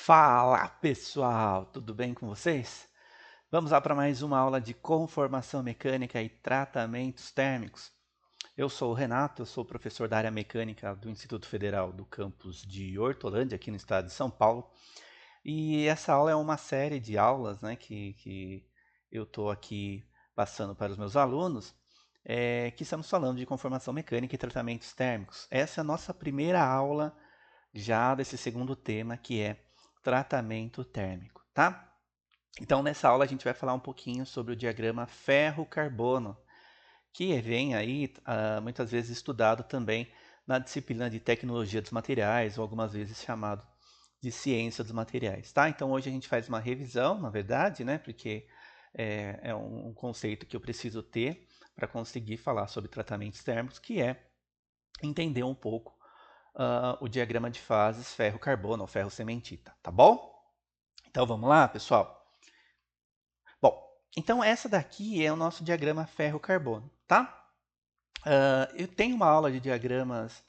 Fala pessoal, tudo bem com vocês? Vamos lá para mais uma aula de conformação mecânica e tratamentos térmicos. Eu sou o Renato, eu sou professor da área mecânica do Instituto Federal do campus de Hortolândia, aqui no estado de São Paulo. E essa aula é uma série de aulas, né, que eu estou aqui passando para os meus alunos, que estamos falando de conformação mecânica e tratamentos térmicos. Essa é a nossa primeira aula já desse segundo tema, que é tratamento térmico, tá? Então, nessa aula a gente vai falar um pouquinho sobre o diagrama ferro-carbono, que vem aí muitas vezes estudado também na disciplina de tecnologia dos materiais, ou algumas vezes chamado de ciência dos materiais, tá? Então, hoje a gente faz uma revisão, na verdade, né? Porque é um conceito que eu preciso ter para conseguir falar sobre tratamentos térmicos, que é entender um pouco o diagrama de fases ferro-carbono ou ferro-cementita, tá bom? Então vamos lá, pessoal? Bom, então essa daqui é o nosso diagrama ferro-carbono, tá? Eu tenho uma aula de diagramas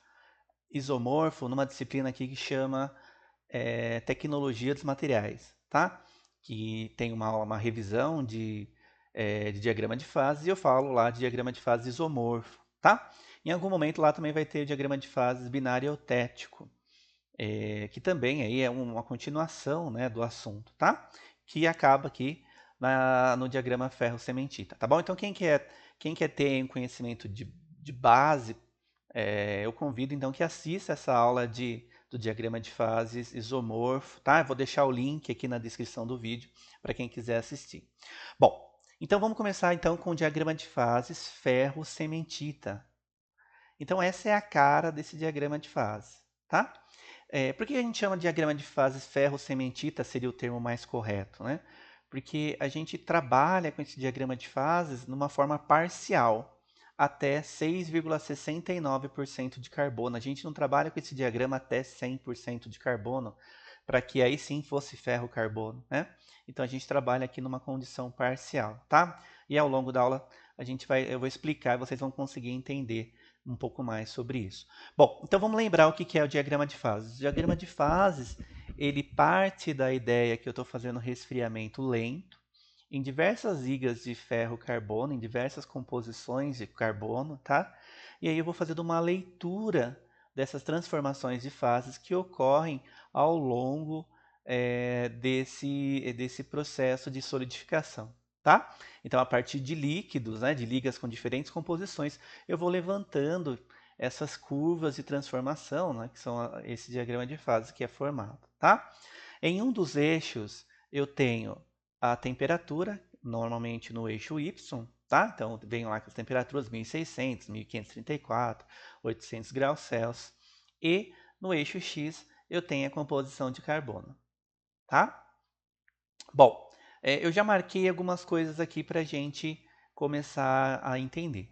isomorfo numa disciplina aqui que chama Tecnologia dos Materiais, tá? Que tem uma revisão de diagrama de fases e eu falo lá de diagrama de fases isomorfo, tá? Em algum momento lá também vai ter o diagrama de fases binário e eutético. Que também aí é uma continuação, né, do assunto, tá? Que acaba aqui no diagrama ferro-cementita, tá bom? Então quem quer ter um conhecimento de base, eu convido então que assista essa aula do diagrama de fases isomorfo, tá? Eu vou deixar o link aqui na descrição do vídeo para quem quiser assistir. Bom, então vamos começar então com o diagrama de fases ferro-cementita. Então essa é a cara desse diagrama de fases, tá? Por que a gente chama de diagrama de fases ferro-cementita seria o termo mais correto, né? Porque a gente trabalha com esse diagrama de fases numa forma parcial, até 6,69% de carbono. A gente não trabalha com esse diagrama até 100% de carbono, para que aí sim fosse ferro-carbono, né? Então a gente trabalha aqui numa condição parcial, tá? E ao longo da aula eu vou explicar e vocês vão conseguir entender um pouco mais sobre isso. Bom, então vamos lembrar o que é o diagrama de fases. O diagrama de fases, ele parte da ideia que eu estou fazendo resfriamento lento em diversas ligas de ferro-carbono, em diversas composições de carbono, tá? E aí eu vou fazendo uma leitura dessas transformações de fases que ocorrem ao longo desse processo de solidificação, tá? Então, a partir de líquidos, né, de ligas com diferentes composições, eu vou levantando essas curvas de transformação, né, que são esse diagrama de fase que é formado, tá? Em um dos eixos, eu tenho a temperatura, normalmente no eixo Y, tá? Então, vem lá com as temperaturas 1600, 1534, 800 graus Celsius. E no eixo X, eu tenho a composição de carbono, tá? Bom, eu já marquei algumas coisas aqui para a gente começar a entender.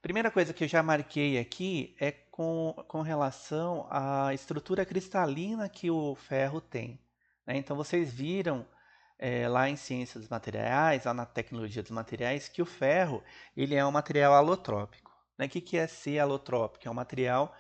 Primeira coisa que eu já marquei aqui é com relação à estrutura cristalina que o ferro tem, né? Então, vocês viram lá em Ciências dos Materiais, lá na Tecnologia dos Materiais, que o ferro ele é um material alotrópico, né? O que é ser alotrópico? É um material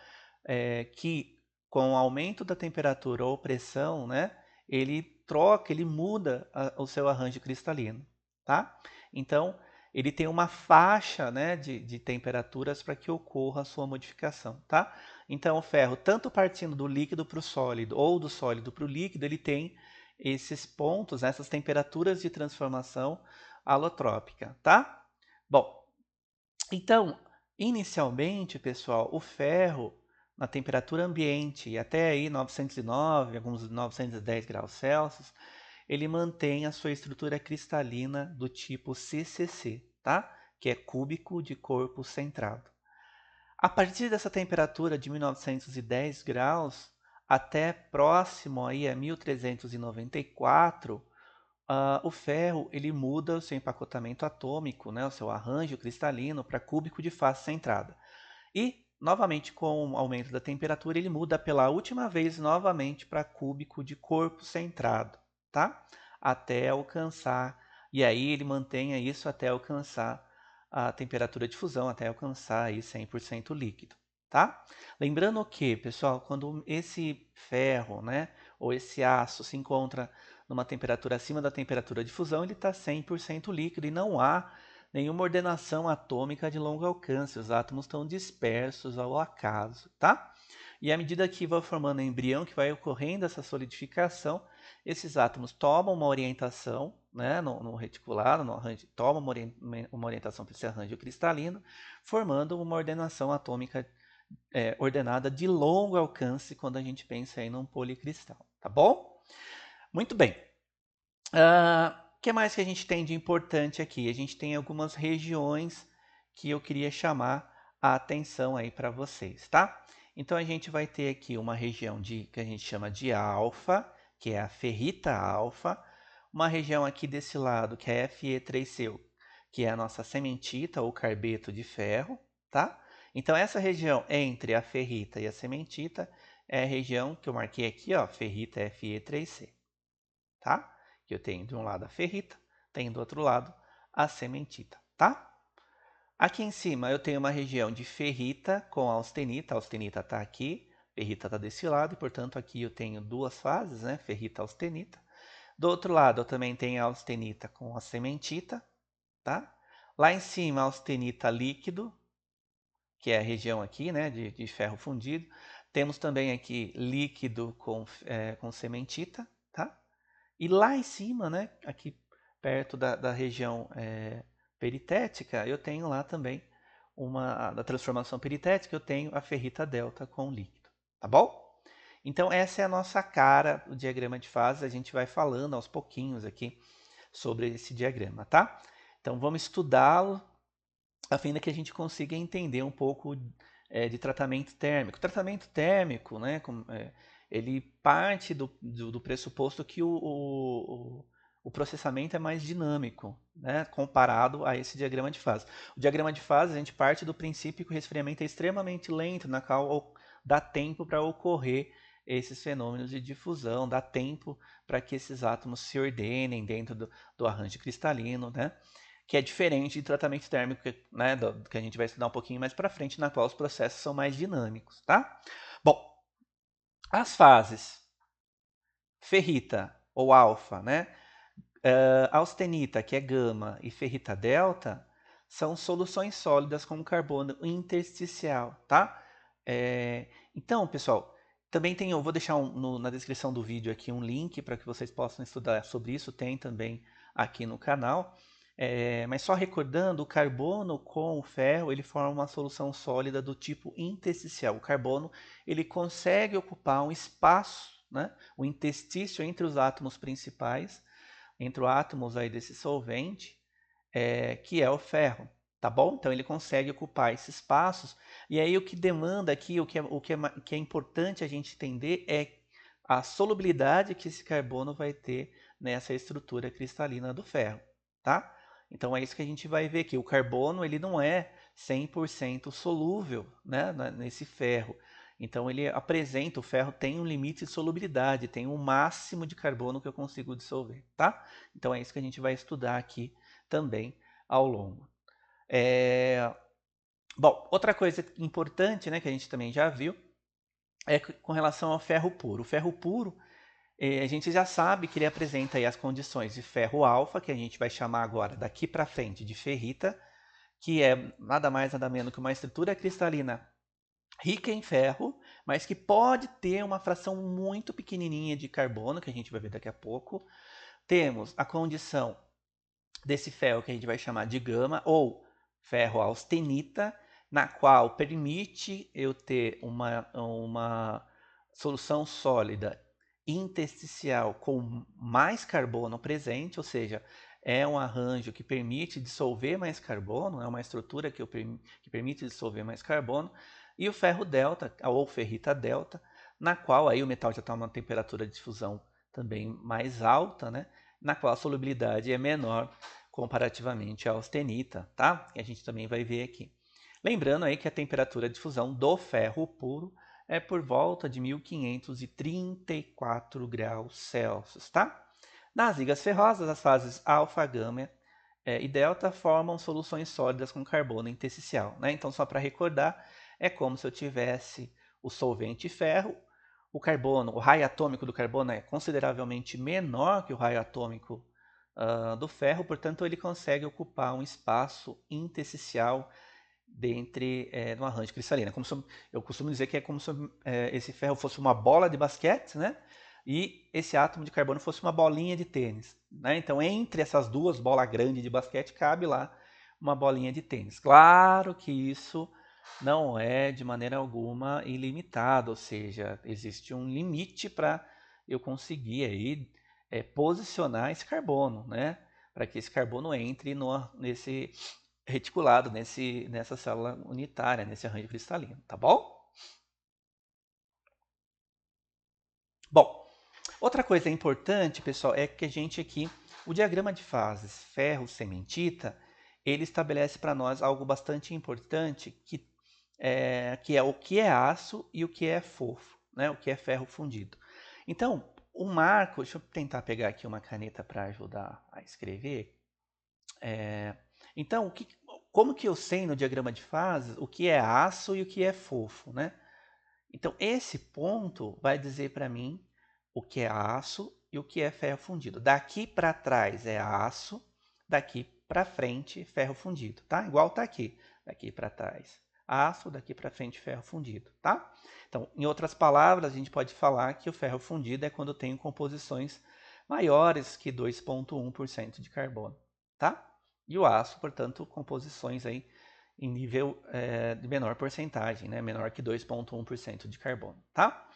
que, com o aumento da temperatura ou pressão, né, ele troca, ele muda o seu arranjo cristalino, tá? Então, ele tem uma faixa, né, de temperaturas para que ocorra a sua modificação, tá? Então, o ferro, tanto partindo do líquido para o sólido ou do sólido para o líquido, ele tem esses pontos, né, essas temperaturas de transformação alotrópica, tá? Bom, então, inicialmente, pessoal, o ferro na temperatura ambiente e até aí 909, alguns 910 graus Celsius, ele mantém a sua estrutura cristalina do tipo CCC, tá? Que é cúbico de corpo centrado. A partir dessa temperatura de 1910 graus até próximo aí a 1394, o ferro ele muda o seu empacotamento atômico, né, o seu arranjo cristalino para cúbico de face centrada. E, novamente, com o aumento da temperatura, ele muda pela última vez novamente para cúbico de corpo centrado, tá? Até alcançar, e aí ele mantenha isso até alcançar a temperatura de fusão, até alcançar aí 100% líquido, tá? Lembrando que, pessoal, quando esse ferro, né, ou esse aço se encontra numa temperatura acima da temperatura de fusão, ele está 100% líquido e não há nenhuma ordenação atômica de longo alcance. Os átomos estão dispersos ao acaso, tá? E à medida que vai formando o embrião, que vai ocorrendo essa solidificação, esses átomos tomam uma orientação, né, no reticulado, no arranjo, tomam uma orientação para esse arranjo cristalino, formando uma ordenação atômica ordenada de longo alcance quando a gente pensa aí num policristal, tá bom? Muito bem. O que mais que a gente tem de importante aqui? A gente tem algumas regiões que eu queria chamar a atenção aí para vocês, tá? Então a gente vai ter aqui uma região que a gente chama de alfa, que é a ferrita alfa, uma região aqui desse lado que é Fe3C, que é a nossa sementita ou carbeto de ferro, tá? Então essa região entre a ferrita e a sementita é a região que eu marquei aqui, ó, ferrita Fe3C, tá? Que eu tenho de um lado a ferrita, tenho do outro lado a sementita, tá? Aqui em cima eu tenho uma região de ferrita com austenita está aqui, ferrita está desse lado, e portanto aqui eu tenho duas fases, né? Ferrita, austenita. Do outro lado eu também tenho a austenita com a sementita, tá? Lá em cima a austenita líquido, que é a região aqui, né, de ferro fundido. Temos também aqui líquido com sementita, tá? E lá em cima, né, aqui perto da região peritética, eu tenho lá também da transformação peritética, eu tenho a ferrita delta com líquido, tá bom? Então essa é a nossa cara, o diagrama de fases, a gente vai falando aos pouquinhos aqui sobre esse diagrama, tá? Então vamos estudá-lo a fim de que a gente consiga entender um pouco de tratamento térmico. O tratamento térmico, né, ele parte do pressuposto que o processamento é mais dinâmico, né, comparado a esse diagrama de fase. O diagrama de fase, a gente parte do princípio que o resfriamento é extremamente lento, na qual dá tempo para ocorrer esses fenômenos de difusão, dá tempo para que esses átomos se ordenem dentro do arranjo cristalino, né? Que é diferente de tratamento térmico, né, que a gente vai estudar um pouquinho mais para frente, na qual os processos são mais dinâmicos, tá? Bom, as fases ferrita ou alfa, né, austenita, que é gama, e ferrita delta, são soluções sólidas com carbono intersticial, tá? Então, pessoal, também eu vou deixar na descrição do vídeo aqui um link para que vocês possam estudar sobre isso, tem também aqui no canal. Mas só recordando, o carbono com o ferro, ele forma uma solução sólida do tipo intersticial. O carbono, ele consegue ocupar um espaço, né, o interstício entre os átomos principais, entre os átomos aí desse solvente, que é o ferro, tá bom? Então ele consegue ocupar esses espaços, e aí o que demanda aqui, que é importante a gente entender é a solubilidade que esse carbono vai ter nessa estrutura cristalina do ferro, tá? Então é isso que a gente vai ver aqui. O carbono ele não é 100% solúvel, né, nesse ferro. Então ele apresenta, o ferro tem um limite de solubilidade, tem um máximo de carbono que eu consigo dissolver, tá? Então é isso que a gente vai estudar aqui também ao longo. Bom, outra coisa importante, né, que a gente também já viu, é com relação ao ferro puro. O ferro puro, a gente já sabe que ele apresenta aí as condições de ferro alfa, que a gente vai chamar agora daqui para frente de ferrita, que é nada mais nada menos que uma estrutura cristalina rica em ferro, mas que pode ter uma fração muito pequenininha de carbono, que a gente vai ver daqui a pouco. Temos a condição desse ferro que a gente vai chamar de gama, ou ferro austenita, na qual permite eu ter uma solução sólida intersticial com mais carbono presente, ou seja, é um arranjo que permite dissolver mais carbono, é uma estrutura que permite dissolver mais carbono, e o ferro delta, ou ferrita delta, na qual aí o metal já está numa temperatura de fusão também mais alta, né? Na qual a solubilidade é menor comparativamente à austenita, tá? Que a gente também vai ver aqui. Lembrando aí que a temperatura de fusão do ferro puro é por volta de 1534 graus Celsius, tá? Nas ligas ferrosas, as fases alfa, gama e delta formam soluções sólidas com carbono intersticial, né? Então, só para recordar, é como se eu tivesse o solvente ferro, o carbono, o raio atômico do carbono é consideravelmente menor que o raio atômico do ferro, portanto ele consegue ocupar um espaço intersticial no arranjo cristalino. Eu costumo dizer que é como se esse ferro fosse uma bola de basquete, né? E esse átomo de carbono fosse uma bolinha de tênis, né? Então, entre essas duas bolas grandes de basquete, cabe lá uma bolinha de tênis. Claro que isso não é de maneira alguma ilimitado, ou seja, existe um limite para eu conseguir aí posicionar esse carbono, né? Para que esse carbono entre nesse reticulado, nessa célula unitária, nesse arranjo cristalino, tá bom? Bom, outra coisa importante, pessoal, é que a gente aqui, o diagrama de fases ferro-cementita, ele estabelece para nós algo bastante importante, que é o que é aço e o que é fofo, né? O que é ferro fundido. Então, o marco, deixa eu tentar pegar aqui uma caneta para ajudar a escrever. Então, como que eu sei no diagrama de fases o que é aço e o que é fofo, né? Então, esse ponto vai dizer para mim o que é aço e o que é ferro fundido. Daqui para trás é aço, daqui para frente ferro fundido, tá? Igual tá aqui, daqui para trás aço, daqui para frente ferro fundido, tá? Então, em outras palavras, a gente pode falar que o ferro fundido é quando tem composições maiores que 2,1% de carbono, tá? E o aço, portanto, composições aí em nível de menor porcentagem, né? Menor que 2,1% de carbono, tá?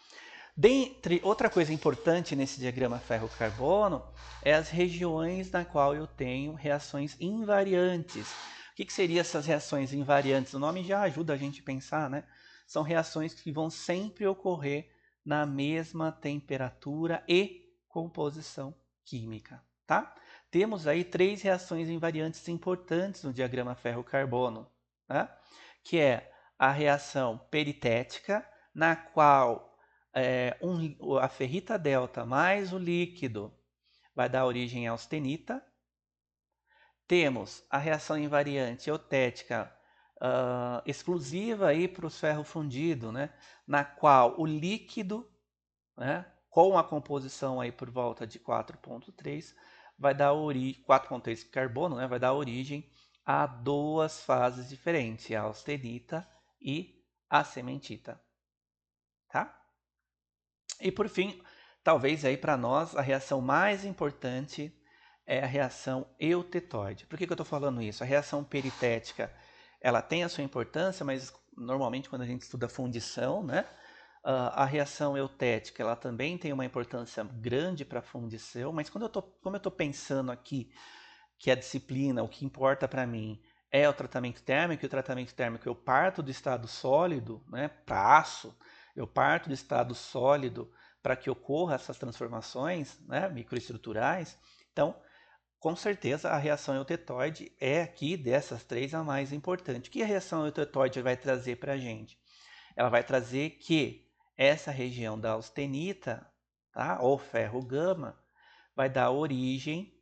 Dentre outra coisa importante nesse diagrama ferro-carbono é as regiões na qual eu tenho reações invariantes. O que seriam essas reações invariantes? O nome já ajuda a gente a pensar, né? São reações que vão sempre ocorrer na mesma temperatura e composição química, tá? Temos aí 3 reações invariantes importantes no diagrama ferro-carbono, né? Que é a reação peritética, na qual a ferrita delta mais o líquido vai dar origem à austenita. Temos a reação invariante eutética exclusiva para os ferro fundido, né? Na qual o líquido, né, com a composição aí por volta de 4,3 vai dar origem, 4,3 carbono, né, vai dar origem a 2 fases diferentes, a austenita e a cementita, tá? E por fim, talvez aí para nós a reação mais importante é a reação eutetoide. Por que eu estou falando isso? A reação peritética, ela tem a sua importância, mas normalmente quando a gente estuda fundição, né, a reação eutética, ela também tem uma importância grande para a fundição, mas como eu estou pensando aqui que a disciplina, o que importa para mim é o tratamento térmico, e o tratamento térmico eu parto do estado sólido, né, para aço, eu parto do estado sólido para que ocorra essas transformações, né, microestruturais. Então, com certeza, a reação eutetoide é aqui dessas 3 a mais importante. O que a reação eutetoide vai trazer para a gente? Ela vai trazer que essa região da austenita, tá, ou ferro gama, vai dar origem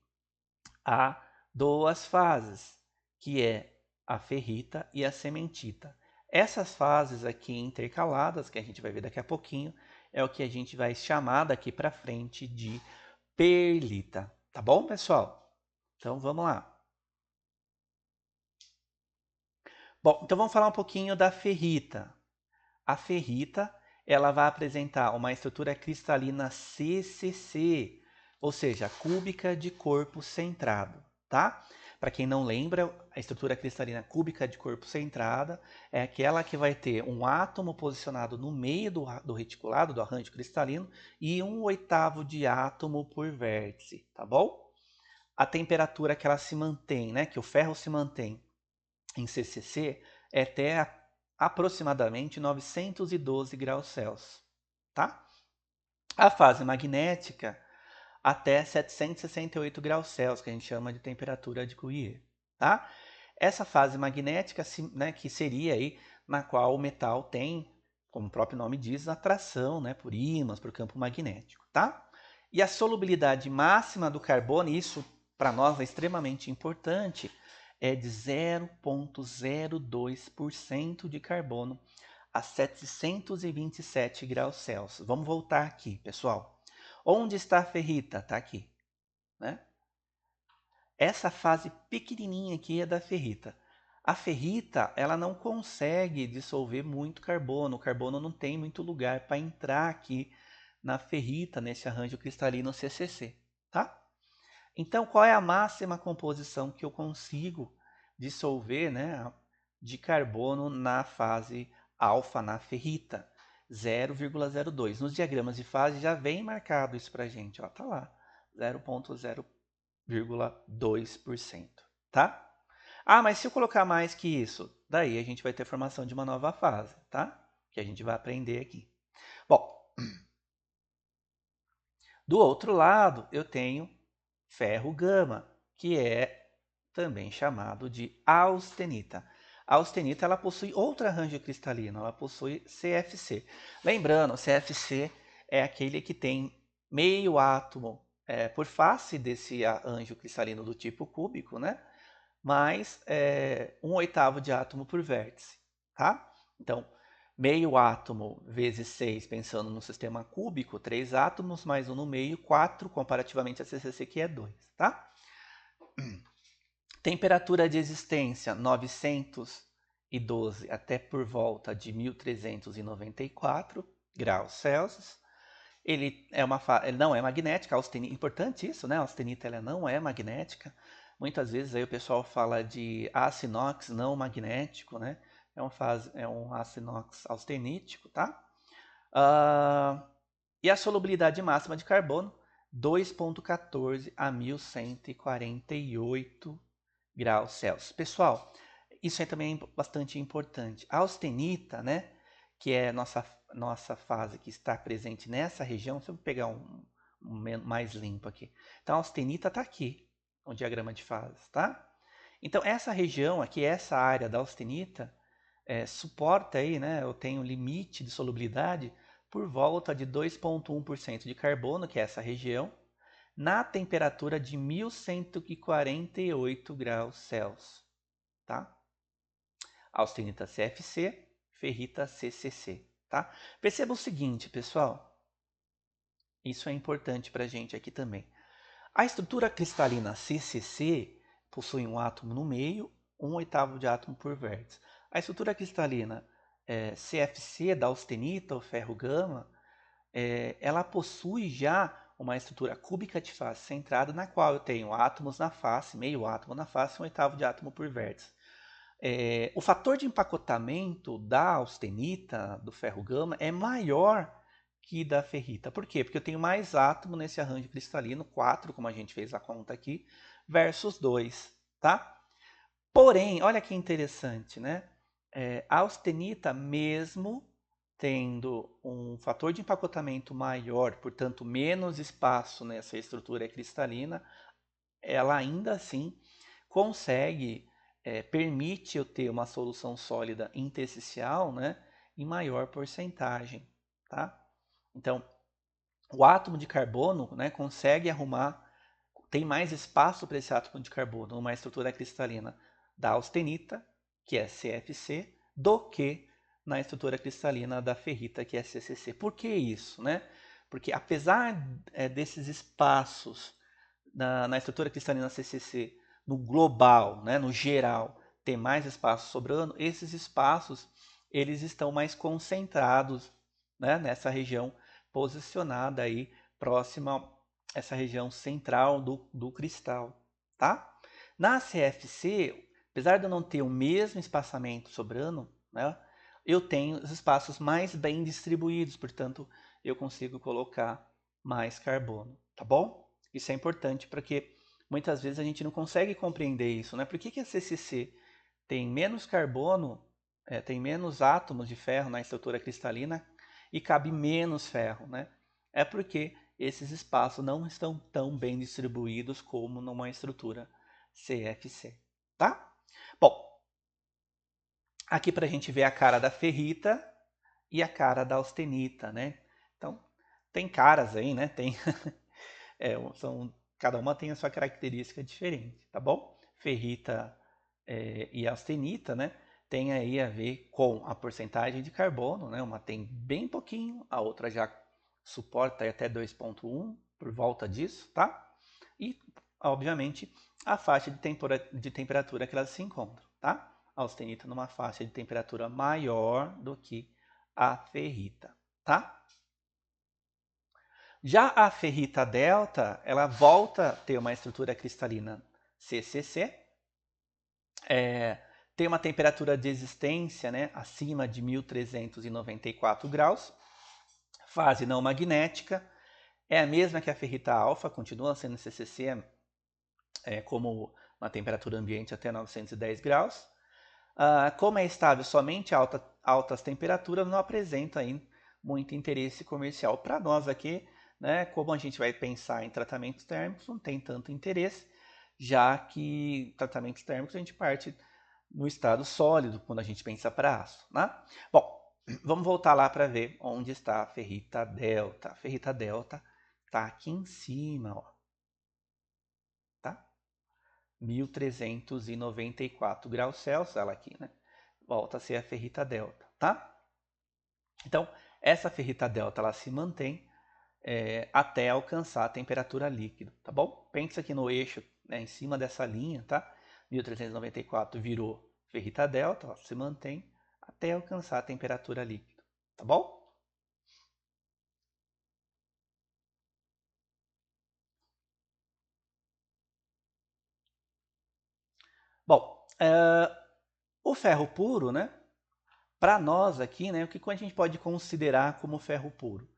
a 2 fases, que é a ferrita e a cementita. Essas fases aqui intercaladas, que a gente vai ver daqui a pouquinho, é o que a gente vai chamar daqui para frente de perlita. Tá bom, pessoal? Então vamos lá. Bom, então vamos falar um pouquinho da ferrita. A ferrita, ela vai apresentar uma estrutura cristalina CCC, ou seja, cúbica de corpo centrado, tá? Para quem não lembra, a estrutura cristalina cúbica de corpo centrada é aquela que vai ter um átomo posicionado no meio do reticulado, do arranjo cristalino, e 1/8 de átomo por vértice, tá bom? A temperatura que ela se mantém, né, que o ferro se mantém em CCC é até aproximadamente 912 graus Celsius, tá? A fase magnética até 768 graus Celsius, que a gente chama de temperatura de Curie, tá? Essa fase magnética, né, que seria aí na qual o metal tem, como o próprio nome diz, atração, né, por ímãs, por campo magnético, tá? E a solubilidade máxima do carbono, isso para nós é extremamente importante, é de 0,02% de carbono a 727 graus Celsius. Vamos voltar aqui, pessoal. Onde está a ferrita? Está aqui, né? Essa fase pequenininha aqui é da ferrita. A ferrita, ela não consegue dissolver muito carbono. O carbono não tem muito lugar para entrar aqui na ferrita, nesse arranjo cristalino CCC, tá? Então, qual é a máxima composição que eu consigo dissolver, né, de carbono na fase alfa, na ferrita? 0,02. Nos diagramas de fase já vem marcado isso para a gente, ó, tá lá, 0,02%, tá? Ah, mas se eu colocar mais que isso, daí a gente vai ter formação de uma nova fase, tá? Que a gente vai aprender aqui. Bom, do outro lado eu tenho ferro gama, que é também chamado de austenita. A austenita ela possui outro arranjo cristalino, ela possui CFC. Lembrando, CFC é aquele que tem meio átomo por face desse arranjo cristalino do tipo cúbico, né? Mais 1/8 de átomo por vértice, tá? Então, meio átomo vezes 6, pensando no sistema cúbico, 3 átomos, mais um no meio, 4, comparativamente a CCC, que é 2, tá? Temperatura de existência, 912 até por volta de 1394 graus Celsius. Ele não é magnética, importante isso, né? A austenita ela não é magnética. Muitas vezes aí o pessoal fala de aço inox não magnético, né? É um aço inox austenítico, tá? E a solubilidade máxima de carbono, 2,14 a 1148 graus Celsius. Pessoal, isso aí também é bastante importante. A austenita, né, que é nossa fase que está presente nessa região, se eu pegar um mais limpo aqui. Então, a austenita está aqui, no diagrama de fases, tá? Então, essa região aqui, essa área da austenita, suporta aí, né, eu tenho limite de solubilidade por volta de 2,1% de carbono, que é essa região, na temperatura de 1148 graus Celsius, tá? Austenita CFC, ferrita CCC, tá? Perceba o seguinte, pessoal, isso é importante para a gente aqui também. A estrutura cristalina CCC possui um átomo no meio, 1/8 de átomo por vértice. A estrutura cristalina CFC da austenita, ou ferro gama, ela possui já uma estrutura cúbica de face centrada, na qual eu tenho átomos na face, meio átomo na face e 1/8 de átomo por vértice. O fator de empacotamento da austenita, do ferro gama, é maior que da ferrita. Por quê? Porque eu tenho mais átomo nesse arranjo cristalino, 4, como a gente fez a conta aqui, versus 2, tá? Porém, olha que interessante, né? A austenita, mesmo tendo um fator de empacotamento maior, portanto menos espaço nessa estrutura cristalina, ela ainda assim consegue, permite eu ter uma solução sólida intersticial, né, em maior porcentagem, tá? Então, o átomo de carbono, né, consegue arrumar, tem mais espaço para esse átomo de carbono numa estrutura cristalina da austenita, que é CFC, do que na estrutura cristalina da ferrita, que é CCC. Por que isso, né? Porque apesar desses espaços na estrutura cristalina CCC, no global, né, no geral, ter mais espaço sobrando, esses espaços eles estão mais concentrados, né, nessa região posicionada aí próxima a essa região central do cristal, tá? Na CFC, apesar de eu não ter o mesmo espaçamento sobrando, né, eu tenho os espaços mais bem distribuídos, portanto, eu consigo colocar mais carbono, tá bom? Isso é importante porque muitas vezes a gente não consegue compreender isso, né? Por que a CCC tem menos carbono, tem menos átomos de ferro na estrutura cristalina e cabe menos ferro, né? É porque esses espaços não estão tão bem distribuídos como numa estrutura CFC, tá? Bom, aqui para a gente ver a cara da ferrita e a cara da austenita, né? Então, tem caras aí, né? Tem cada uma tem a sua característica diferente, tá bom? Ferrita e austenita, né? tem aí a ver com a porcentagem de carbono, né? Uma tem bem pouquinho, a outra já suporta até 2,1 por volta disso, tá? E, obviamente, a faixa de temperatura que elas se encontram, tá? A austenita numa faixa de temperatura maior do que a ferrita, tá? Já a ferrita delta, ela volta a ter uma estrutura cristalina CCC, tem uma temperatura de existência, né, acima de 1394 graus, fase não magnética, é a mesma que a ferrita alfa, continua sendo CCC, como uma temperatura ambiente até 910 graus. Como é estável somente a altas temperaturas, não apresenta aí muito interesse comercial. Para nós aqui, né, como a gente vai pensar em tratamentos térmicos, não tem tanto interesse, já que tratamentos térmicos a gente parte no estado sólido quando a gente pensa para aço, né? Bom, vamos voltar lá para ver onde está a ferrita delta. A ferrita delta está aqui em cima, ó, tá? 1394 graus Celsius, ela aqui, né? Volta a ser a ferrita delta, tá? Então, essa ferrita delta, ela se mantém até alcançar a temperatura líquida, tá bom? Pensa aqui no eixo, né, em cima dessa linha, tá? 1394 virou ferrita delta, ó, se mantém até alcançar a temperatura líquida, tá bom? Bom, o ferro puro, né? Para nós aqui, né, o que a gente pode considerar como ferro puro?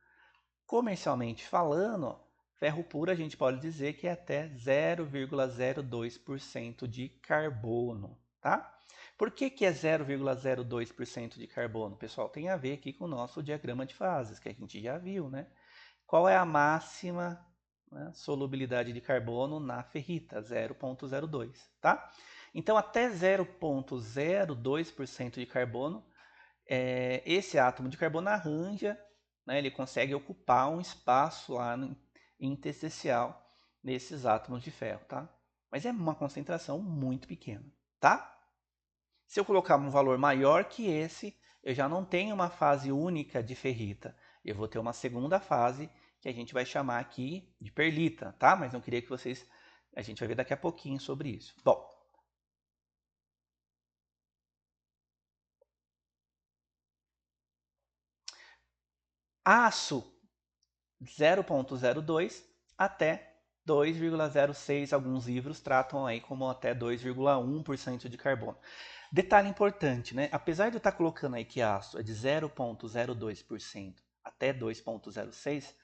Comercialmente falando, ó, ferro puro a gente pode dizer que é até 0,02% de carbono, tá? Por que é 0,02% de carbono? Pessoal, tem a ver aqui com o nosso diagrama de fases, que a gente já viu, né? Qual é a máxima, né, solubilidade de carbono na ferrita? 0,02, tá? Então, até 0,02% de carbono, esse átomo de carbono arranja, né, ele consegue ocupar um espaço lá no intersticial nesses átomos de ferro, tá? Mas é uma concentração muito pequena, tá? Se eu colocar um valor maior que esse, eu já não tenho uma fase única de ferrita. Eu vou ter uma segunda fase que a gente vai chamar aqui de perlita, tá? Mas não queria que vocês... A gente vai ver daqui a pouquinho sobre isso. Bom, aço 0,02 até 2,06, alguns livros tratam aí como até 2,1% de carbono. Detalhe importante, né? Apesar de eu estar colocando aí que aço é de 0,02% até 2,06,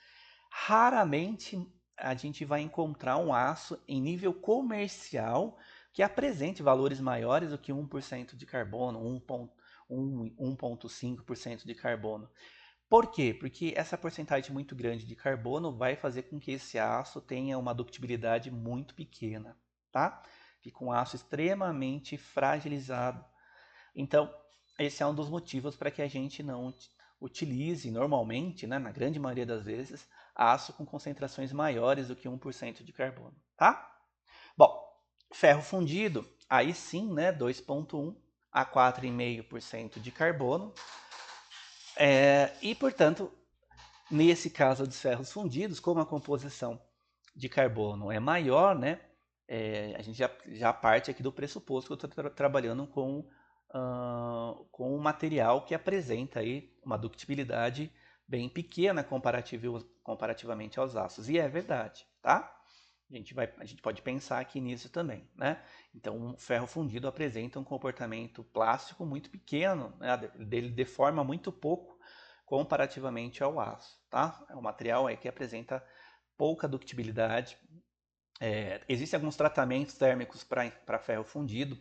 raramente a gente vai encontrar um aço em nível comercial que apresente valores maiores do que 1% de carbono, 1,5% de carbono. Por quê? Porque essa porcentagem muito grande de carbono vai fazer com que esse aço tenha uma ductibilidade muito pequena, tá? Fica um aço extremamente fragilizado. Então, esse é um dos motivos para que a gente não utilize normalmente, né, na grande maioria das vezes, aço com concentrações maiores do que 1% de carbono, tá? Bom, ferro fundido, aí sim, né, 2,1 a 4,5% de carbono. E, portanto, nesse caso dos ferros fundidos, como a composição de carbono é maior, né, a gente já parte aqui do pressuposto que eu estou trabalhando com um material que apresenta aí uma ductibilidade bem pequena comparativamente aos aços. E é verdade, tá? A gente pode pensar aqui nisso também, né? Então, o ferro fundido apresenta um comportamento plástico muito pequeno, né? Ele deforma muito pouco comparativamente ao aço, tá? É um material aí que apresenta pouca ductibilidade. Existem alguns tratamentos térmicos para ferro fundido,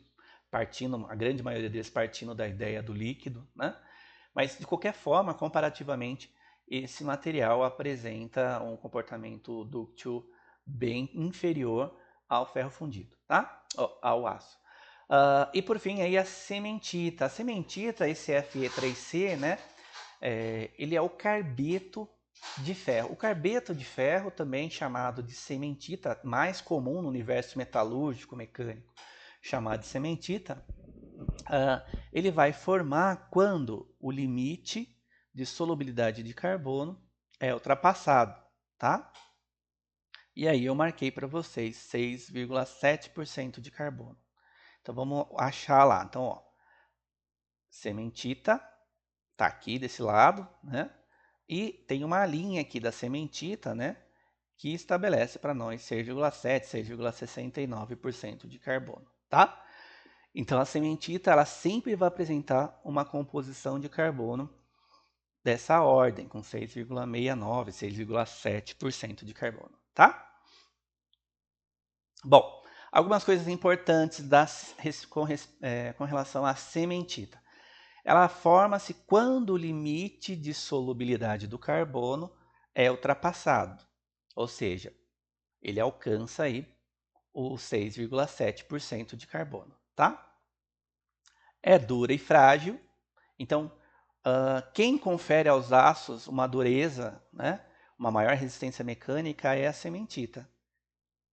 a grande maioria deles partindo da ideia do líquido, né? Mas, de qualquer forma, comparativamente, esse material apresenta um comportamento dúctil bem inferior ao ferro fundido, tá? Ao aço. E por fim, aí a cementita. A cementita, esse Fe3C, né? Ele é o carbeto de ferro. O carbeto de ferro, também chamado de cementita, mais comum no universo metalúrgico mecânico, chamado de cementita, ele vai formar quando o limite de solubilidade de carbono é ultrapassado, tá? E aí eu marquei para vocês 6,7% de carbono. Então vamos achar lá. Então, ó, sementita está aqui desse lado, né? E tem uma linha aqui da sementita, né? Que estabelece para nós 6,7, 6,69% de carbono, tá? Então a sementita ela sempre vai apresentar uma composição de carbono dessa ordem, com 6,69, 6,7% de carbono, tá? Bom, algumas coisas importantes com relação à sementita. Ela forma-se quando o limite de solubilidade do carbono é ultrapassado, ou seja, ele alcança aí o 6,7% de carbono, tá? É dura e frágil, então quem confere aos aços uma dureza, né, uma maior resistência mecânica é a cementita.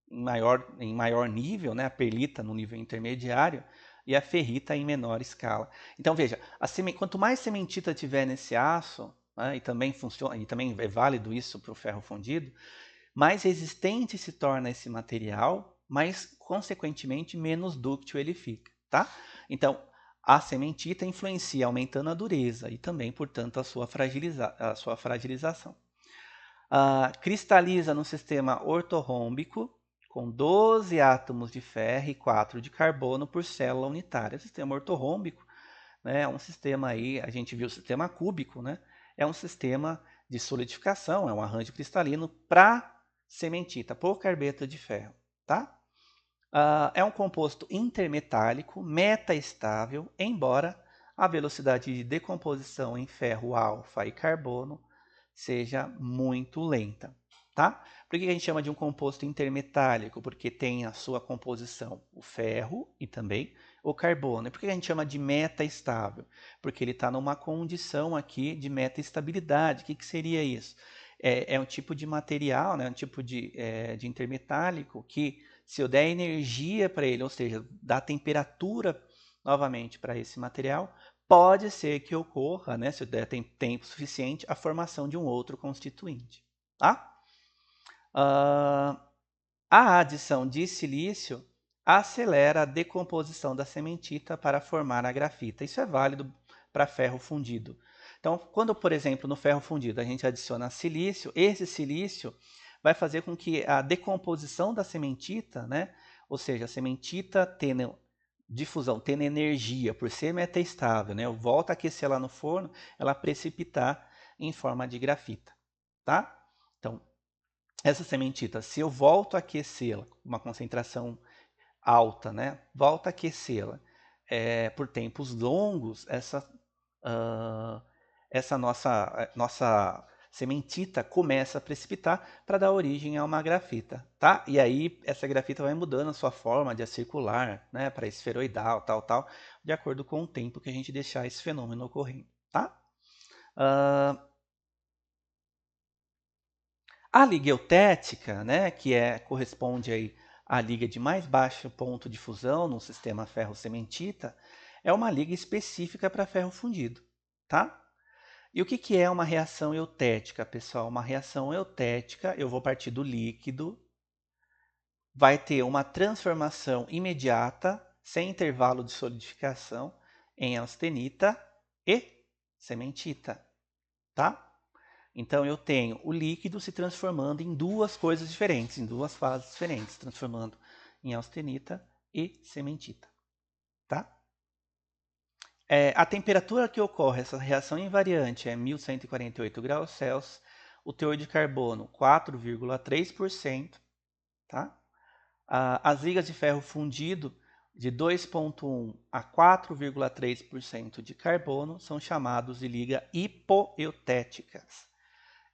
Em maior nível, né, a perlita no nível intermediário e a ferrita em menor escala. Então veja, quanto mais sementita tiver nesse aço, né, e também funciona, e também é válido isso para o ferro fundido, mais resistente se torna esse material, mais consequentemente menos dúctil ele fica, tá? Então a sementita influencia aumentando a dureza e também, portanto, a sua fragilização. Cristaliza no sistema ortorrômbico, com 12 átomos de ferro e 4 de carbono por célula unitária. O sistema ortorrômbico, né, é um sistema aí, a gente viu o sistema cúbico, né, é um sistema de solidificação, é um arranjo cristalino para sementita, por carbeto de ferro, tá? É um composto intermetálico, metaestável, embora a velocidade de decomposição em ferro alfa e carbono seja muito lenta, tá? Por que a gente chama de um composto intermetálico? Porque tem a sua composição o ferro e também o carbono. E por que a gente chama de metaestável? Porque ele está numa condição aqui de metaestabilidade. O que seria isso? É um tipo de material, né? Um tipo de intermetálico que, se eu der energia para ele, ou seja, dar temperatura novamente para esse material, pode ser que ocorra, né, se eu der tempo suficiente, a formação de um outro constituinte. Tá? A adição de silício acelera a decomposição da cementita para formar a grafita. Isso é válido para ferro fundido. Então, quando, por exemplo, no ferro fundido a gente adiciona silício, esse silício vai fazer com que a decomposição da cementita, né, ou seja, a cementita tendo difusão, tendo energia, por ser metaestável, né, eu volto a aquecer ela no forno, ela precipitar em forma de grafita. Tá? Então, essa sementita, se eu volto a aquecê-la, uma concentração alta, né? Volto a aquecê-la por tempos longos, essa nossa sementita começa a precipitar para dar origem a uma grafita, tá? E aí essa grafita vai mudando a sua forma de circular, né? Para esferoidal, tal, de acordo com o tempo que a gente deixar esse fenômeno ocorrendo, tá? A liga eutética, né, que corresponde aí à liga de mais baixo ponto de fusão no sistema ferro-cementita, é uma liga específica para ferro fundido, tá? E o que é uma reação eutética, pessoal? Uma reação eutética, eu vou partir do líquido, vai ter uma transformação imediata, sem intervalo de solidificação, em austenita e cementita, tá? Então eu tenho o líquido se transformando em duas coisas diferentes, em duas fases diferentes, transformando em austenita e cementita. Tá? A temperatura que ocorre essa reação invariante é 1148 graus Celsius, o teor de carbono 4,3%, tá? As ligas de ferro fundido de 2,1 a 4,3% de carbono são chamados de liga hipoeutéticas.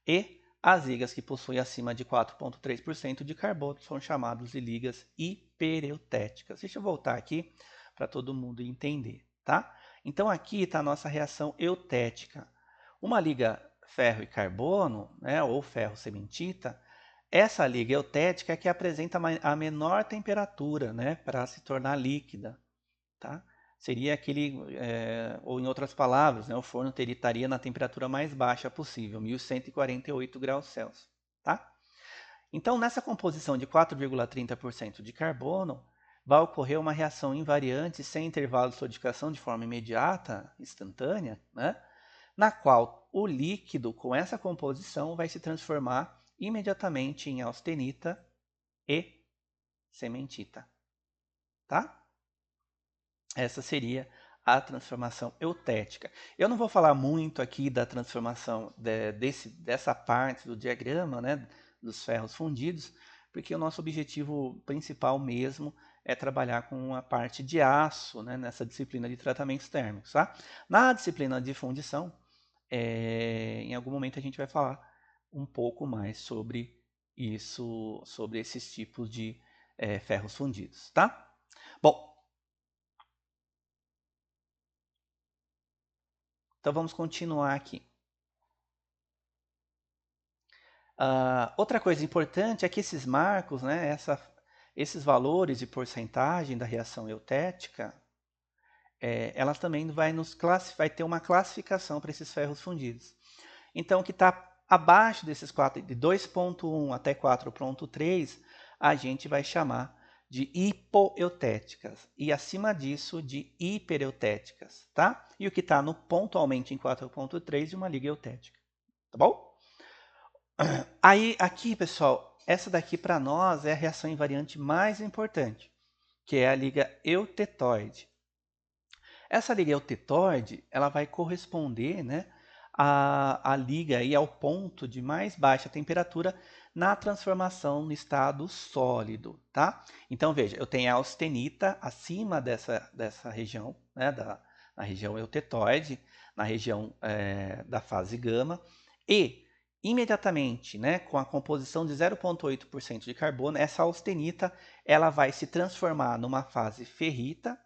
E as ligas que possuem acima de 4,3% de carbono são chamadas de ligas hipereutéticas. Deixa eu voltar aqui para todo mundo entender, tá? Então aqui está a nossa reação eutética. Uma liga ferro e carbono, né, ou ferro-cementita, essa liga eutética é que apresenta a menor temperatura, né, para se tornar líquida, tá? seria aquele, ou em outras palavras, né, o forno estaria na temperatura mais baixa possível, 1148 graus Celsius. Tá? Então, nessa composição de 4,30% de carbono, vai ocorrer uma reação invariante sem intervalo de solidificação de forma imediata, instantânea, né? Na qual o líquido com essa composição vai se transformar imediatamente em austenita e cementita. Tá? Essa seria a transformação eutética. Eu não vou falar muito aqui da transformação dessa parte do diagrama, né, dos ferros fundidos, porque o nosso objetivo principal mesmo é trabalhar com a parte de aço, né, nessa disciplina de tratamentos térmicos. Tá? Na disciplina de fundição, em algum momento a gente vai falar um pouco mais sobre isso, sobre esses tipos de ferros fundidos. Tá? Bom, então vamos continuar aqui. Outra coisa importante é que esses marcos, né, esses valores de porcentagem da reação eutética, elas também vai ter uma classificação para esses ferros fundidos. Então, o que está abaixo desses de 2,1 até 4,3, a gente vai chamar de hipoeutéticas. E acima disso, de hipereutéticas. Tá? E o que está pontualmente em 4,3 de uma liga eutética. Tá bom? Aí, aqui, pessoal, essa daqui para nós é a reação invariante mais importante, que é a liga eutetoide. Essa liga eutetoide, ela vai corresponder, né, à liga aí ao ponto de mais baixa temperatura na transformação no estado sólido, tá? Então, veja, eu tenho a austenita acima dessa região, né, na região eutetoide, na região da fase gama, e imediatamente, né, com a composição de 0,8% de carbono, essa austenita ela vai se transformar numa fase ferrita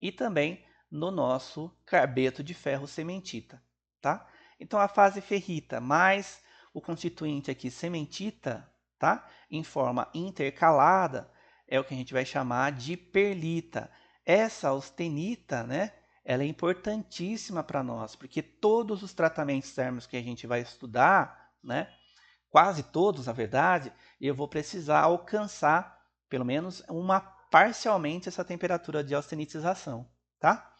e também no nosso carbeto de ferro cementita. Tá? Então, a fase ferrita mais o constituinte aqui cementita, tá? Em forma intercalada, é o que a gente vai chamar de perlita. Essa austenita, né, ela é importantíssima para nós, porque todos os tratamentos térmicos que a gente vai estudar, né, quase todos, na verdade, eu vou precisar alcançar pelo menos parcialmente essa temperatura de austenitização. Tá?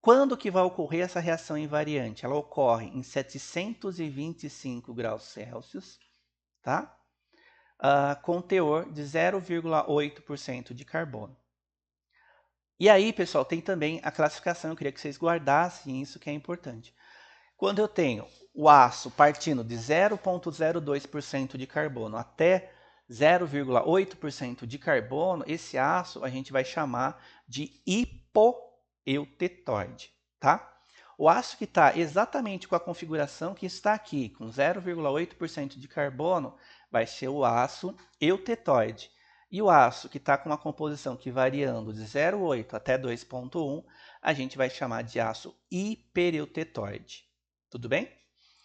Quando que vai ocorrer essa reação invariante? Ela ocorre em 725 graus Celsius, tá? Com teor de 0,8% de carbono. E aí, pessoal, tem também a classificação, eu queria que vocês guardassem isso, que é importante. Quando eu tenho o aço partindo de 0,02% de carbono até 0,8% de carbono, esse aço a gente vai chamar de hipoeutetoide, tá? O aço que está exatamente com a configuração que está aqui, com 0,8% de carbono, vai ser o aço eutetoide. E o aço que está com uma composição que variando de 0,8 até 2,1, a gente vai chamar de aço hipereutetoide. Tudo bem?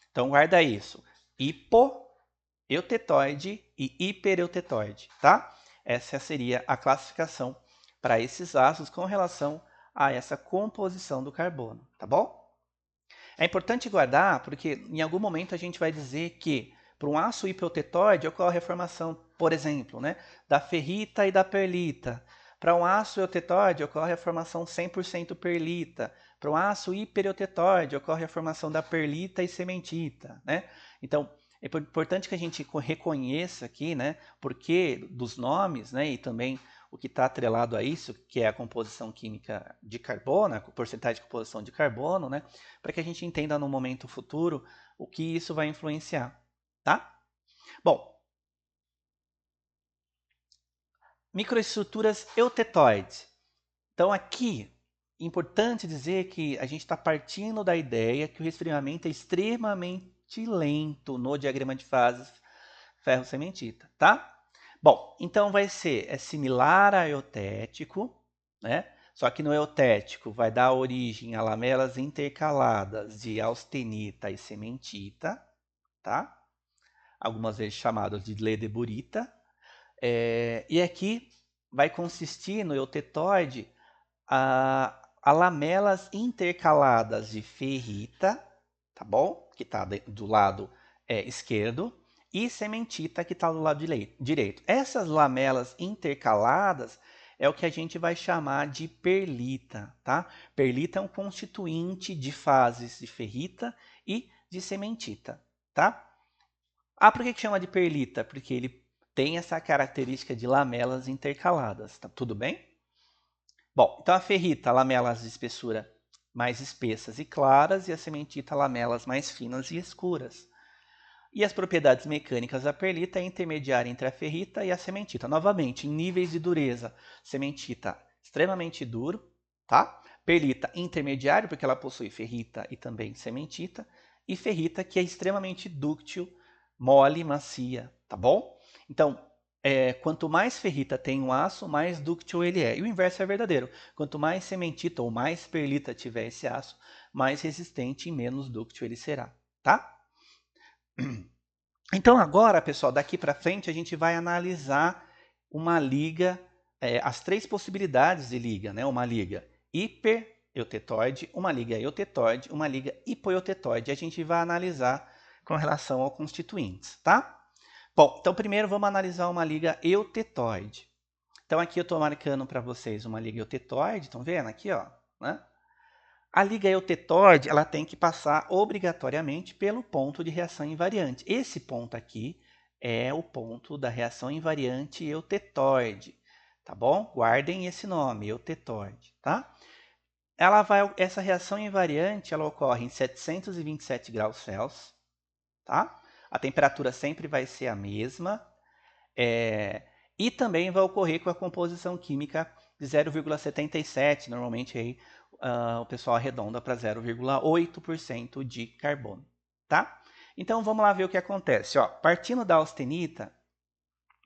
Então guarda isso. Hipoeutetoide e hipereutetoide, tá? Essa seria a classificação para esses ácidos com relação a essa composição do carbono, tá bom? É importante guardar porque em algum momento a gente vai dizer que para um aço hipoeutetoide ocorre a formação, por exemplo, né, da ferrita e da perlita. Para um aço eutetóide ocorre a formação 100% perlita. Para um aço hipereutetóide ocorre a formação da perlita e cementita, né? Então, é importante que a gente reconheça aqui, né, porque dos nomes, né, e também o que está atrelado a isso, que é a composição química de carbono, a porcentagem de composição de carbono, né, para que a gente entenda no momento futuro o que isso vai influenciar, tá? Bom, microestruturas eutetoides. Então aqui, importante dizer que a gente está partindo da ideia que o resfriamento é extremamente lento no diagrama de fases ferro-cementita, tá? Bom, então vai ser similar a eutético, né? Só que no eutético vai dar origem a lamelas intercaladas de austenita e cementita, tá? Algumas vezes chamadas de ledeburita. E aqui vai consistir no eutetoide a lamelas intercaladas de ferrita, tá bom? Que está do lado esquerdo, e cementita, que está do lado direito. Essas lamelas intercaladas é o que a gente vai chamar de perlita, tá? Perlita é um constituinte de fases de ferrita e de cementita, tá? Ah, por que chama de perlita? Porque ele tem essa característica de lamelas intercaladas, tá tudo bem? Bom, então a ferrita, lamelas de espessura mais espessas e claras, e a cementita, lamelas mais finas e escuras. E as propriedades mecânicas da perlita é intermediária entre a ferrita e a cementita. Novamente, em níveis de dureza, cementita extremamente duro, tá? Perlita intermediário, porque ela possui ferrita e também cementita, e ferrita, que é extremamente dúctil, mole, macia, tá bom? Então, quanto mais ferrita tem um aço, mais dúctil ele é. E o inverso é verdadeiro. Quanto mais cementita ou mais perlita tiver esse aço, mais resistente e menos dúctil ele será, tá? Então agora, pessoal, daqui para frente a gente vai analisar uma liga, as três possibilidades de liga, né? Uma liga hipereutetoide, uma liga eutetoide, uma liga hipoeutetoide. A gente vai analisar com relação aos constituintes, tá? Bom, então primeiro vamos analisar uma liga eutetoide. Então aqui eu estou marcando para vocês uma liga eutetoide, estão vendo aqui, ó, né? A liga eutetoide, ela tem que passar obrigatoriamente pelo ponto de reação invariante. Esse ponto aqui é o ponto da reação invariante eutetoide, tá bom? Guardem esse nome, eutetoide, tá? Essa reação invariante, ela ocorre em 727 graus Celsius, tá? A temperatura sempre vai ser a mesma, e também vai ocorrer com a composição química de 0,77, normalmente aí o pessoal arredonda para 0,8% de carbono, tá? Então vamos lá ver o que acontece. Ó, partindo da austenita,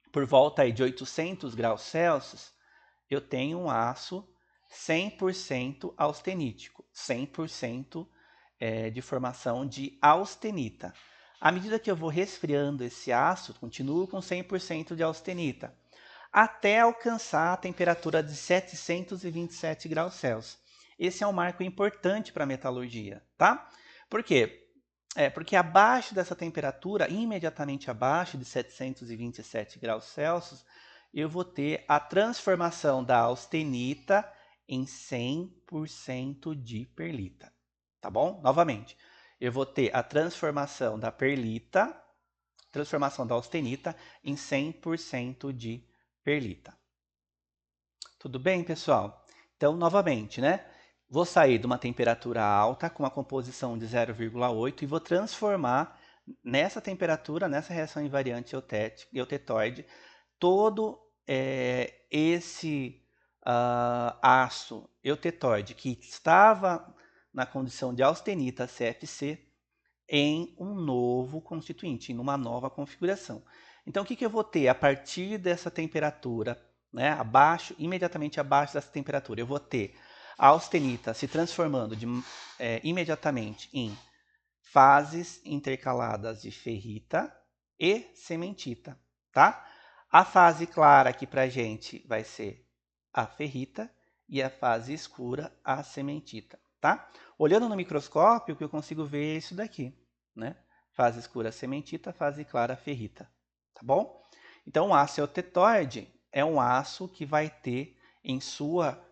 por volta aí de 800 graus Celsius, eu tenho um aço 100% austenítico, 100% de formação de austenita. À medida que eu vou resfriando esse aço, continuo com 100% de austenita, até alcançar a temperatura de 727 graus Celsius. Esse é um marco importante para a metalurgia, tá? Por quê? Porque abaixo dessa temperatura, imediatamente abaixo de 727 graus Celsius, eu vou ter a transformação da austenita em 100% de perlita, tá bom? Novamente, eu vou ter a transformação da perlita, transformação da austenita em 100% de perlita. Tudo bem, pessoal? Então, novamente, né? Vou sair de uma temperatura alta com uma composição de 0,8 e vou transformar nessa temperatura, nessa reação invariante eutetoide, todo esse aço eutetoide que estava na condição de austenita CFC em um novo constituinte, em uma nova configuração. Então, o que eu vou ter a partir dessa temperatura, né, imediatamente abaixo dessa temperatura? Eu vou ter a austenita se transformando imediatamente em fases intercaladas de ferrita e cementita, tá? A fase clara aqui para a gente vai ser a ferrita e a fase escura a cementita, tá? Olhando no microscópio, o que eu consigo ver é isso daqui, né? Fase escura cementita, fase clara ferrita, tá bom? Então, o aço eutetoide é um aço que vai ter em sua,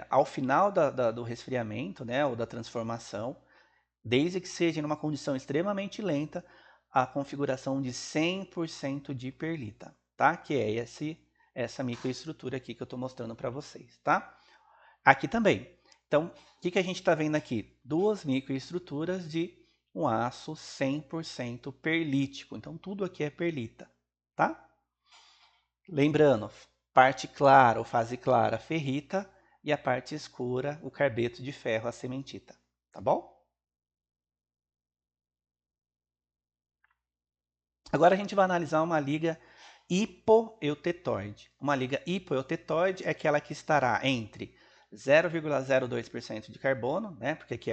ao final do resfriamento, né, ou da transformação, desde que seja numa condição extremamente lenta, a configuração de 100% de perlita, tá? Que é essa microestrutura aqui que eu estou mostrando para vocês, tá? Aqui também. Então, o que a gente está vendo aqui? Duas microestruturas de um aço 100% perlítico. Então, tudo aqui é perlita, tá? Lembrando, parte clara ou fase clara, ferrita, e a parte escura, o carbeto de ferro, a cementita, tá bom? Agora a gente vai analisar uma liga hipoeutetoide. Uma liga hipoeutetoide é aquela que estará entre 0,02% de carbono, né? Porque aqui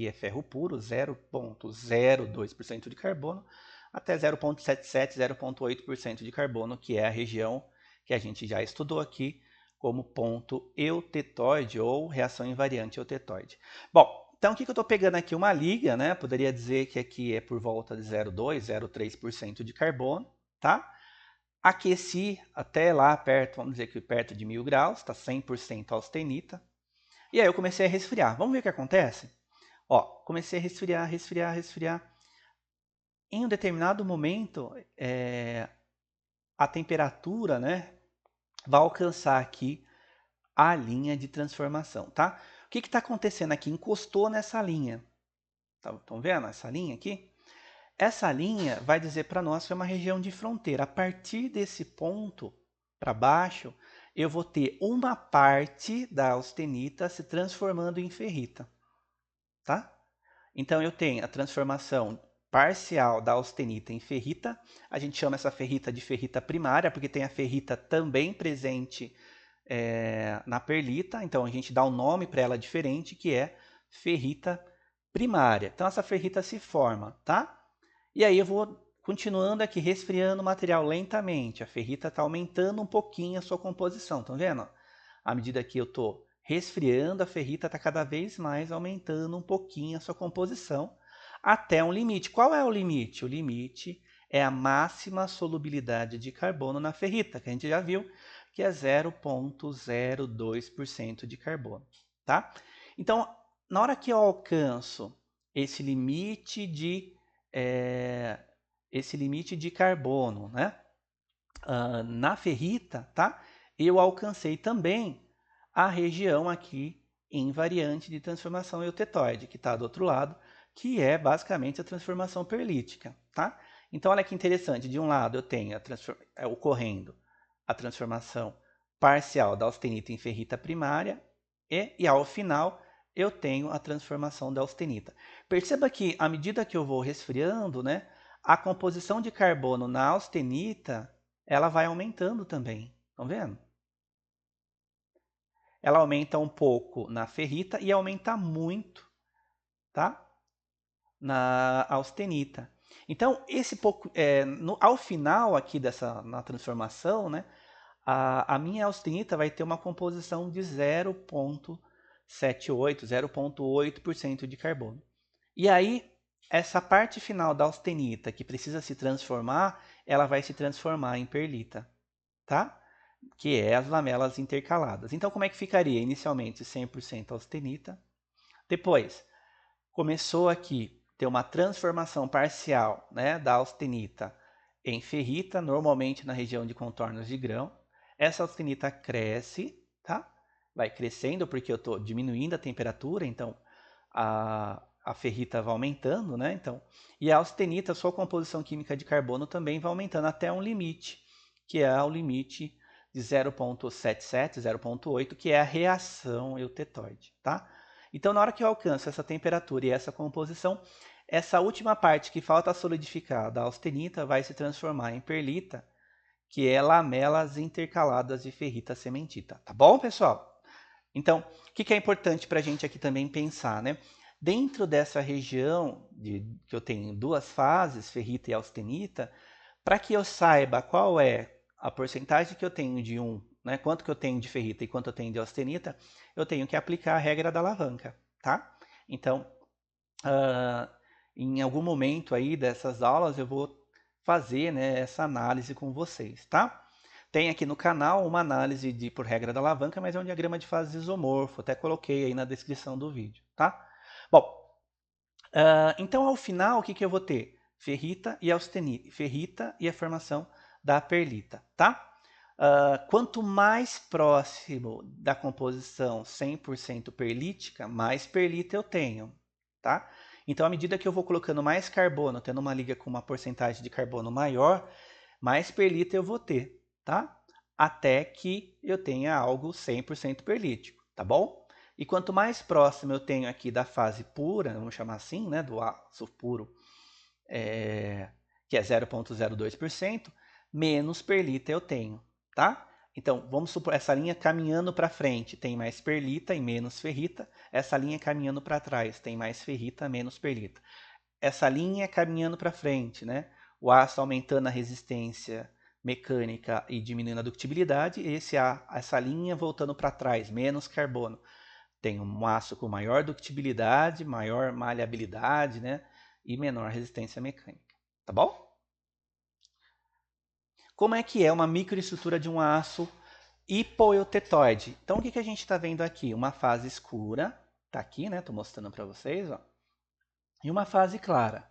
é ferro puro, 0,02% de carbono, até 0,77, 0,8% de carbono, que é a região que a gente já estudou aqui como ponto eutetoide ou reação invariante eutetoide. Bom, então o que eu estou pegando aqui? Uma liga, né? Poderia dizer que aqui é por volta de 0,2, 0,3% de carbono, tá? Aqueci até lá perto, vamos dizer que perto de 1000 graus, está 100% austenita. E aí eu comecei a resfriar. Vamos ver o que acontece? Ó, comecei a resfriar, resfriar, resfriar. Em um determinado momento, a temperatura, né, vai alcançar aqui a linha de transformação, tá? O que está acontecendo aqui? Encostou nessa linha. Estão vendo essa linha aqui? Essa linha vai dizer para nós que é uma região de fronteira. A partir desse ponto para baixo, eu vou ter uma parte da austenita se transformando em ferrita, tá? Então eu tenho a transformação parcial da austenita em ferrita. A gente chama essa ferrita de ferrita primária, porque tem a ferrita também presente na perlita. Então a gente dá um nome para ela diferente, que é ferrita primária. Então essa ferrita se forma, tá? E aí eu vou continuando aqui, resfriando o material lentamente. A ferrita está aumentando um pouquinho a sua composição, estão vendo? À medida que eu estou resfriando, a ferrita está cada vez mais aumentando um pouquinho a sua composição, até um limite. Qual é o limite? O limite é a máxima solubilidade de carbono na ferrita, que a gente já viu, que é 0,02% de carbono, tá? Então, na hora que eu alcanço esse limite de carbono, né, na ferrita, tá? Eu alcancei também a região aqui invariante de transformação eutetoide, que está do outro lado, que é basicamente a transformação perlítica, tá? Então, olha que interessante. De um lado, eu tenho ocorrendo a transformação parcial da austenita em ferrita primária e ao final, eu tenho a transformação da austenita. Perceba que, à medida que eu vou resfriando, né, a composição de carbono na austenita ela vai aumentando também. Estão vendo? Ela aumenta um pouco na ferrita e aumenta muito, tá? Na austenita. Então, esse pouco, ao final aqui na transformação, né, a minha austenita vai ter uma composição de 0,78, 0,8% de carbono. E aí, essa parte final da austenita que precisa se transformar, ela vai se transformar em perlita, tá? Que é as lamelas intercaladas. Então, como é que ficaria? Inicialmente 100% austenita. Depois, começou aqui ter uma transformação parcial, né, da austenita em ferrita, normalmente na região de contornos de grão. Essa austenita cresce, tá? Vai crescendo porque eu estou diminuindo a temperatura, então a ferrita vai aumentando, né? Então, e a austenita, a sua composição química de carbono também vai aumentando até um limite, que é o limite de 0,77, 0,8, que é a reação eutetoide, tá? Então, na hora que eu alcanço essa temperatura e essa composição, essa última parte que falta solidificar da austenita vai se transformar em perlita, que é lamelas intercaladas de ferrita cementita. Tá bom, pessoal? Então, o que é importante para a gente aqui também pensar, né? Dentro dessa região que eu tenho duas fases, ferrita e austenita, para que eu saiba qual é a porcentagem que eu tenho de um, né, quanto que eu tenho de ferrita e quanto eu tenho de austenita, eu tenho que aplicar a regra da alavanca, tá? Então, em algum momento aí dessas aulas eu vou fazer, né, essa análise com vocês, tá? Tem aqui no canal uma análise por regra da alavanca, mas é um diagrama de fase isomorfo, até coloquei aí na descrição do vídeo, tá? Bom, então ao final o que eu vou ter? Ferrita e austenita, ferrita e a formação da perlita, tá? Quanto mais próximo da composição 100% perlítica, mais perlita eu tenho, tá? Então, à medida que eu vou colocando mais carbono, tendo uma liga com uma porcentagem de carbono maior, mais perlita eu vou ter, tá? Até que eu tenha algo 100% perlítico, tá bom? E quanto mais próximo eu tenho aqui da fase pura, vamos chamar assim, né, do aço puro, que é 0,02%, menos perlita eu tenho, tá? Então, vamos supor, essa linha caminhando para frente tem mais perlita e menos ferrita. Essa linha caminhando para trás tem mais ferrita, menos perlita. Essa linha caminhando para frente, né? O aço aumentando a resistência mecânica e diminuindo a ductibilidade, essa linha voltando para trás, menos carbono. Tem um aço com maior ductibilidade, maior maleabilidade, né? E menor resistência mecânica. Tá bom? Como é que é uma microestrutura de um aço hipoeutetoide? Então, o que a gente está vendo aqui? Uma fase escura, tá aqui, né? Estou mostrando para vocês, ó. E uma fase clara,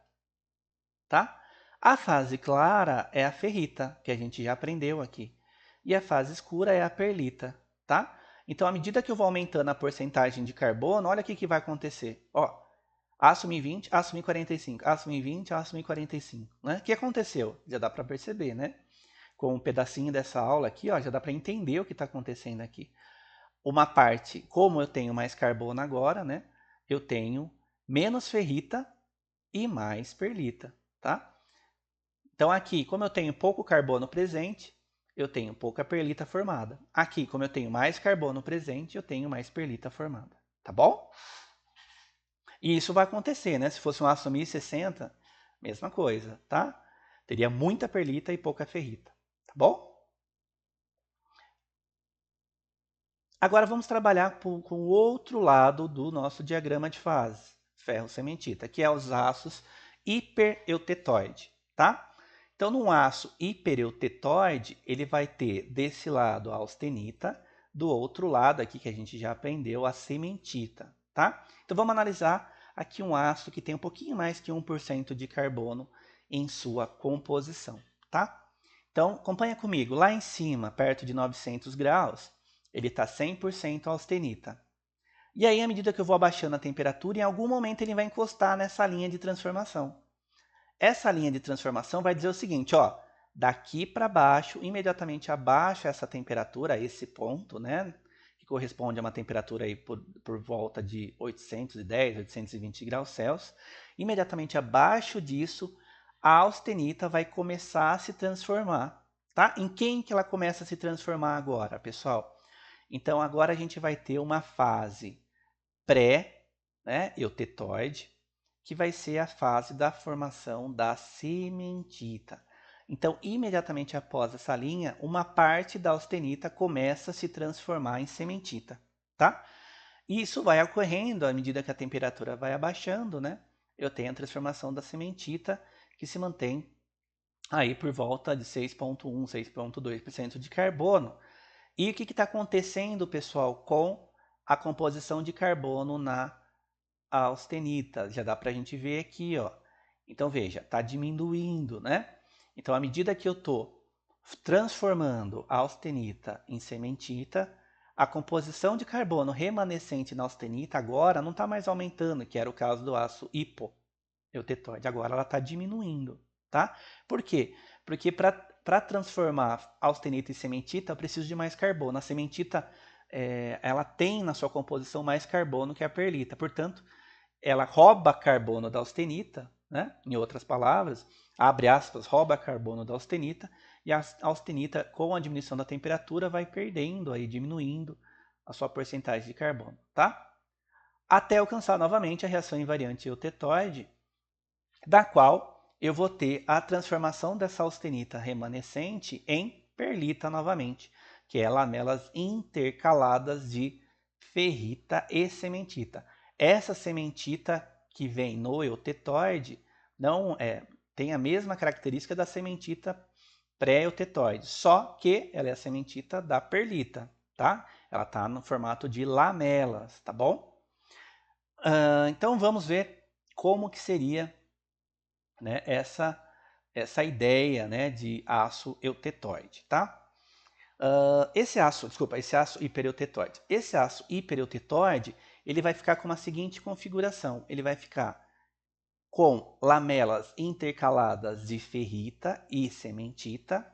tá? A fase clara é a ferrita, que a gente já aprendeu aqui. E a fase escura é a perlita, tá? Então, à medida que eu vou aumentando a porcentagem de carbono, olha o que vai acontecer. Ó, aço 1020, aço 1045, aço 1020, aço 1045. Né? O que aconteceu? Já dá para perceber, né? Com um pedacinho dessa aula aqui, ó, já dá para entender o que está acontecendo aqui. Uma parte, como eu tenho mais carbono agora, né? Eu tenho menos ferrita e mais perlita, tá? Então aqui, como eu tenho pouco carbono presente, eu tenho pouca perlita formada. Aqui, como eu tenho mais carbono presente, eu tenho mais perlita formada, tá bom? E isso vai acontecer, né? Se fosse um aço 1060, mesma coisa, tá? Teria muita perlita e pouca ferrita, tá bom? Agora vamos trabalhar com o outro lado do nosso diagrama de fase, ferro-cementita, que é os aços hipereutetoide, tá? Então, num aço hipereutetoide, ele vai ter desse lado a austenita, do outro lado aqui que a gente já aprendeu, a cementita, tá? Então, vamos analisar aqui um aço que tem um pouquinho mais que 1% de carbono em sua composição, tá? Então, acompanha comigo. Lá em cima, perto de 900 graus, ele está 100% austenita. E aí, à medida que eu vou abaixando a temperatura, em algum momento ele vai encostar nessa linha de transformação. Essa linha de transformação vai dizer o seguinte, ó, daqui para baixo, imediatamente abaixo essa temperatura, esse ponto, né, que corresponde a uma temperatura aí por volta de 810, 820 graus Celsius, imediatamente abaixo disso, a austenita vai começar a se transformar, tá? Em quem que ela começa a se transformar agora, pessoal? Então, agora a gente vai ter uma fase pré, né, eutetoide, que vai ser a fase da formação da cementita. Então, imediatamente após essa linha, uma parte da austenita começa a se transformar em cementita, tá? E isso vai ocorrendo à medida que a temperatura vai abaixando, né? Eu tenho a transformação da cementita que se mantém aí por volta de 6,1, 6,2% de carbono. E o que está acontecendo, pessoal, com a composição de carbono na austenita? Já dá para a gente ver aqui, ó. Então, veja, está diminuindo, né? Então, à medida que eu estou transformando a austenita em cementita, a composição de carbono remanescente na austenita agora não está mais aumentando, que era o caso do aço hipoeutetoide. Agora ela está diminuindo, tá? Por quê? Porque para transformar austenita em cementita, eu preciso de mais carbono. A cementita, ela tem na sua composição mais carbono que a perlita. Portanto, ela rouba carbono da austenita, né? Em outras palavras, abre aspas, rouba carbono da austenita, e a austenita, com a diminuição da temperatura, vai perdendo, aí, diminuindo a sua porcentagem de carbono, tá? Até alcançar novamente a reação invariante eutetoide, da qual eu vou ter a transformação dessa austenita remanescente em perlita novamente, que é lamelas intercaladas de ferrita e cementita. Essa cementita que vem no eutetoide não tem a mesma característica da cementita pré-eutetoide, só que ela é a cementita da perlita, tá? Ela está no formato de lamelas, tá bom? Então vamos ver como que seria, né, essa ideia, né, de aço eutetoide, tá? Esse aço hipereutetoide. Esse aço hipereutetoide, ele vai ficar com a seguinte configuração. Ele vai ficar com lamelas intercaladas de ferrita e cementita,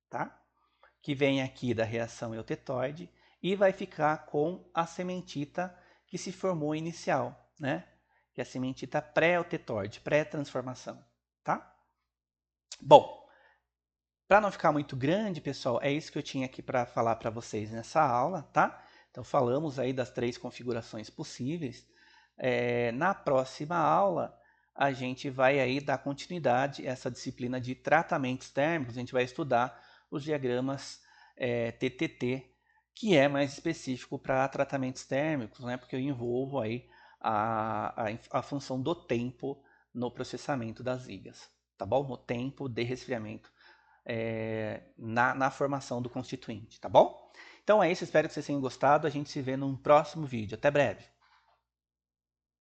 tá? Que vem aqui da reação eutetoide, e vai ficar com a cementita que se formou inicial, né? Que é a cementita pré-eutetoide, pré-transformação, tá? Bom, para não ficar muito grande, pessoal, é isso que eu tinha aqui para falar para vocês nessa aula, tá? Então, falamos aí das 3 configurações possíveis. Na próxima aula, a gente vai aí dar continuidade a essa disciplina de tratamentos térmicos. A gente vai estudar os diagramas TTT, que é mais específico para tratamentos térmicos, né? Porque eu envolvo aí a função do tempo no processamento das ligas, tá bom? No tempo de resfriamento na formação do constituinte, tá bom? Então é isso, espero que vocês tenham gostado. A gente se vê num próximo vídeo. Até breve!